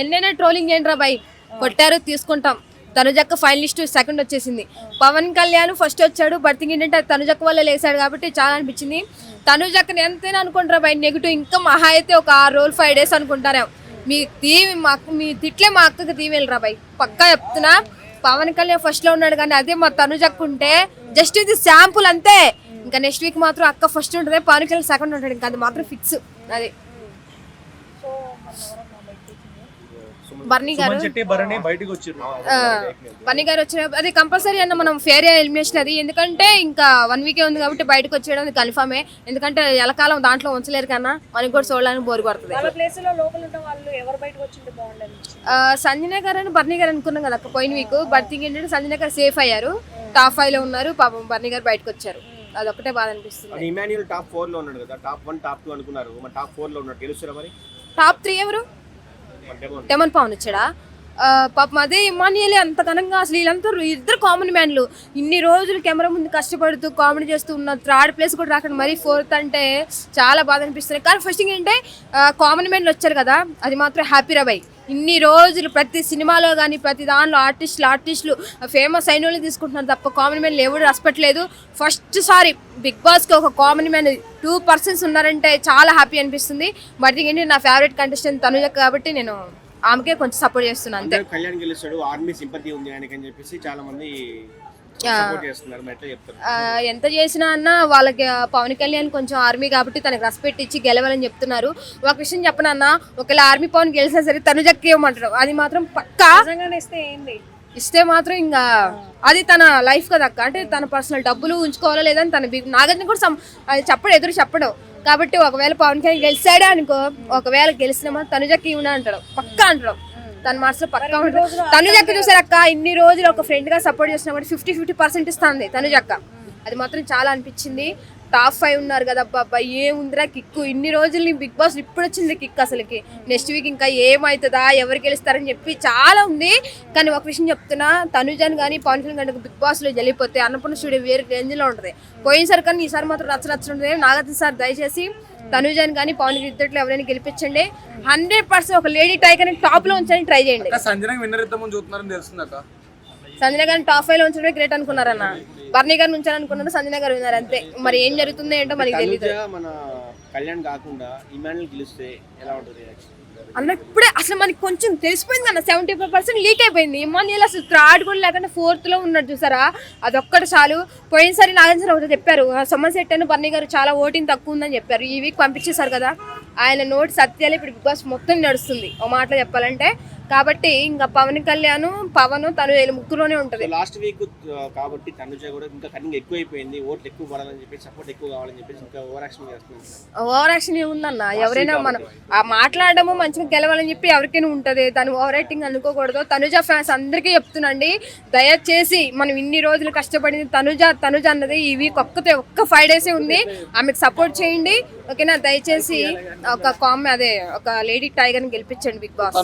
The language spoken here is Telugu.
ఎన్నైనా ట్రోలింగ్ ఏంట్రా బాయ్, కొట్టారు తీసుకుంటాం. తనుజక్క ఫైనలిస్ట్ సెకండ్ వచ్చేసింది. పవన్ కళ్యాణ్ ఫస్ట్ వచ్చాడు. బర్తింగ్ ఏంటంటే తనుజక్క వల్ల లేసాడు కాబట్టి చాలా అనిపించింది. తనుజక్కని ఎంతైనా అనుకుంటారా బాయ్ నెగిటివ్, ఇంకా మహా అయితే ఒక 6 రోజులు 5 days అనుకుంటారా. మీ తీవి మీ తిట్లే మా అక్కకి తీవేళ్ళరా బాయ్, పక్కా చెప్తున్నా. పవన్ కళ్యాణ్ ఫస్ట్ లో ఉన్నాడు కానీ అదే మా తనుజక్క ఉంటే జస్ట్ ఇది శాంపుల్ అంతే. ఇంకా నెక్స్ట్ వీక్ మాత్రం అక్క ఫస్ట్ ఉంటుంది, పవన్ కళ్యాణ్ సెకండ్ ఉంటాడు. ఇంకా అది మాత్రం ఫిక్స్. అది బర్నీ గారు వచ్చిన అది కంపల్సరీ అన్న మనం ఫేర్ ఎలిమినేషన్ అది. ఎందుకంటే ఇంకా 1 week ఉంది కాబట్టి బయటకు వచ్చేయడం కన్ఫర్మే. ఎందుకంటే ఎలకాలం దాంట్లో ఉంచలేరు కన్నా మనకి కూడా చూడడానికి బోరు కొడుతుంది. సంజన గారు అని బర్నీ గారు అనుకున్నాం కదా పోయిన వీక్. బట్ ఏంటంటే సంజన గారు సేఫ్ అయ్యారు, టాప్ 5 లో ఉన్నారు. పాపం బర్నీ గారు బయటకు వచ్చారు. అదొక్కటే బాధ అనిపిస్తుంది. ఇమాన్యుయల్ టాప్ 4 లో ఉన్నాడు కదా, టాప్ 1 టాప్ 2 అనుకున్నారు, మరి టాప్ 4 లో ఉన్నాడు. తెలుసురా మరి టాప్ 3 ఎవరు? డెమన్ పవన్ వచ్చాడా? పాపం అదే ఇమాన్యుయల్ అంత ఘనంగా అసలు వీళ్ళంతా ఇద్దరు కామన్ మ్యాన్లు. ఇన్ని రోజులు కెమెరా ముందు కష్టపడుతూ కామెడీ చేస్తూ ఉన్న థర్డ్ ప్లేస్ కూడా రాకుండా మరీ 4th అంటే చాలా బాధ అనిపిస్తుంది. కానీ ఫస్ట్ ఏంటంటే కామన్ మ్యాన్లు వచ్చారు కదా, అది మాత్రం హ్యాపీ రా బాయ్. ఇన్ని రోజులు ప్రతి సినిమాలో కానీ ప్రతి దానిలో ఆర్టిస్టులు ఫేమస్ అయిన వాళ్ళు తీసుకుంటున్నారు తప్ప కామన్ మ్యాన్లు ఎవరు రెస్పెక్ట్. ఫస్ట్ సారి బిగ్ బాస్కి ఒక కామన్ మ్యాన్ 2 persons ఉన్నారంటే చాలా హ్యాపీ అనిపిస్తుంది. బట్ ఏంటి నా ఫేవరెట్ కంటెస్టెంట్ తనుజ కాబట్టి నేను ఆమెకే కొంచెం సపోర్ట్ చేస్తున్నాను అంతే. కళ్యాణ్ గెలుస్తాడు, ఆర్మీ సింపతి ఉంది ఆయనకి అని చెప్పేసి చాలా మంది సపోర్ట్ చేస్తున్నారు. మరి ఎట్లా చెప్తారు? ఎంత చేసినా అన్న వాళ్ళకి పవన్ కళ్యాణ్ కొంచెం ఆర్మీ కాబట్టి తనకి రెస్పెక్ట్ ఇచ్చి గెలవాలని చెప్తున్నారు. ఒక విషయం చెప్పనన్నా, ఒకవేళ ఆర్మీ పవన్ గెలిచినా సరే తనుజకి ఇవ్వమంటారు. అది మాత్రం పక్కా ఇస్తే మాత్రం ఇంకా అది తన లైఫ్ కదా అక్క. అంటే తన పర్సనల్ డబ్బులు ఉంచుకోవాలా లేదని తన నాగార్జున కూడా అది ఎదురు చెప్పడం కాబట్టి ఒకవేళ పవన్ కళ్యాణ్ గెలిచాడే అనుకో, ఒకవేళ గెలిచినా తనుజకి ఇవ్వనా అంటాడు, పక్కా అంటాడు. తన మనసులో పక్కా ఉంటాడు. తనుజక్క చూసారక్క, ఇన్ని రోజులు ఒక ఫ్రెండ్ గా సపోర్ట్ చేసిన కూడా 50% ఇస్తుంది తనుజక్క. అది మాత్రం చాలా అనిపించింది. టాప్ 5 ఉన్నారు కదా అబ్బా, ఏముందిరా కిక్కు. ఇన్ని రోజులు బిగ్ బాస్ ఇప్పుడు వచ్చింది కిక్ అసలుకి. నెక్స్ట్ వీక్ ఇంకా ఏమవుతుందా, ఎవరు గెలుస్తారని చెప్పి చాలా ఉంది. కానీ ఒక విషయం చెప్తున్నా, తనుజాన్ కానీ పవన్ కళ్యాణ్ కానీ బిగ్ బాస్ లో వెళ్ళిపోతే అన్నపూర్ణ స్టూడియో వేరే రేంజ్ లో ఉంటుంది. పోయినసారి కానీ ఈసారి మాత్రం నచ్చఉంటుంది. నాగార్జున సార్ దయచేసి తనుజాన్ కానీ పవన్ ఇద్దట్లో ఎవరైనా గెలిపించండి. 100% ఒక లేడీ టైగర్ టాప్ లో ఉంచాలని ట్రై చేయండి. సంజన గారిని టాప్ 5 లో ఉంచడమే గ్రేట్ అనుకున్నారన్న. బర్నీ గారిని ఉంచాలనుకున్నారు, సంజన గారు ఉన్నారు అంతే. మరి ఏం జరుగుతుందో ఏంటో మనకి తెలియదు. మన కళ్యాణ్ కాకుండా ఇమాన్యుయల్ గెలిస్తే ఎలా ఉంటుంది అన్న? ఇప్పుడే అసలు మనకి కొంచెం తెలిసిపోయింది అన్న, 75% లీక్ అయిపోయింది. ఇమాన్యుయల్ అసలు థర్డ్ కూడా లేకుండా 4th లో ఉన్నాడు చూసారా, అదొక్కటి చాలు. పోయినసారి నాగార్జున ఒకటి చెప్పారు, సమ్మర్ సెట్ అని బర్నీ గారు చాలా ఓటింగ్ తక్కువ ఉందని చెప్పారు. ఈ వీక్ పంపించేశారు కదా, ఆయన నోటి సత్యాలు ఇప్పుడు బిగ్ బాస్ మొత్తం నడుస్తుంది ఒక మాటలో చెప్పాలంటే. కాబట్టి ఇంకా పవన్ కళ్యాణ్ పవన్ తను ముగ్గురులోనే ఉంటుంది. లాస్ట్ వీక్ కాబట్టి తనుజ కూడా ఇంకా కన్నింగ్ ఎక్కువ అయిపోయింది, ఓట్లు ఎక్కువ పడాలని చెప్పి సపోర్ట్ ఎక్కువ కావాలని చెప్పేసి ఇంకా ఓవర్ యాక్షన్ చేస్తున్నారు. ఓవర్ యాక్షన్ ఏముందన్న, ఎవరైనా మనం మాట్లాడడము మంచిగా గెలవాలని చెప్పి ఎవరికైనా ఉంటుంది. తను ఓవర్ యాక్టింగ్ అనుకోకూడదు. తనుజ ఫ్యాన్స్ అందరికీ చెప్తున్నాండి, దయచేసి మనం ఇన్ని రోజులు కష్టపడింది తనుజ అన్నది ఈ వీక్ ఒక్క 5 days ఉంది. ఆమెకు సపోర్ట్ చేయండి ఓకేనా. దయచేసి ఒక లేడీ టైగర్ ని గెలిపించండి బిగ్ బాస్.